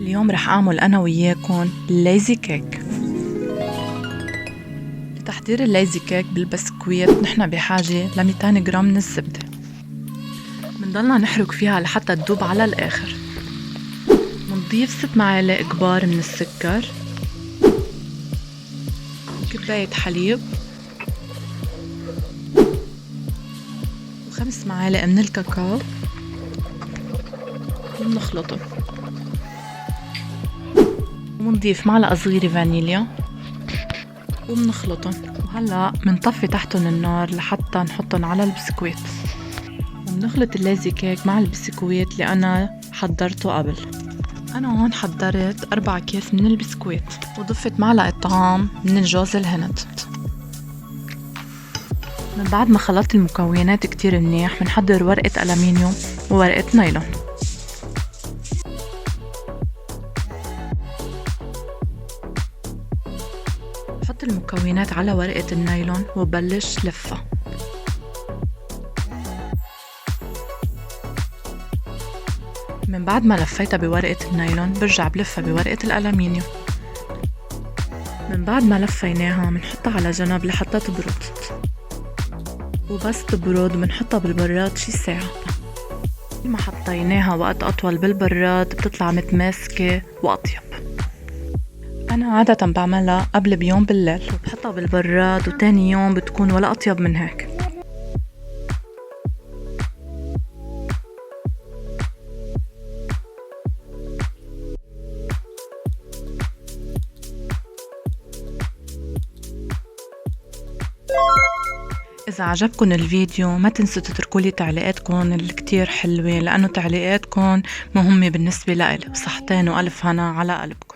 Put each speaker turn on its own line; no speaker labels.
اليوم رح أعمل أنا وياكم الليزي كيك. لتحضير الليزي كيك بالبسكويت نحن بحاجة ل 200 جرام من الزبدة. منضلنا نحرك فيها لحتى تدوب على الآخر. منضيف 6 معالق كبار من السكر، وكباية حليب، و5 معالق من الكاكاو، ومنخلطهم. ومنضيف معلقة صغيرة فانيليا ومنخلطهم. وهلأ منطفي تحتن النار لحتى نحطن على البسكويت، ومنخلط الليزي كيك مع البسكويت اللي أنا حضرته قبل. أنا هون حضرت 4 أكياس من البسكويت، وضفت معلقة طعام من الجوز الهند. من بعد ما خلطت المكونات كتير منيح منحضر ورقة ألمنيوم وورقة نايلون. بحط المكونات على ورقة النايلون وبلش لفها. من بعد ما لفيتها بورقة النايلون برجع بلفها بورقة الألمنيوم. من بعد ما لفيناها منحطها على جنب لحتى تبرد، وبس تبرد منحطها بالبراد شي ساعة. ما حطيناها وقت أطول بالبراد بتطلع متماسكة وأطيب. أنا عادة بعملها قبل بيوم بالليل وبحطها بالبراد، وتاني يوم بتكون ولا أطيب من هيك. إذا عجبكن الفيديو ما تنسوا تتركولي تعليقاتكن الكتير حلوة، لأنه تعليقاتكن مهمة بالنسبة لإلي. صحتين وألف هنا على قلبكن.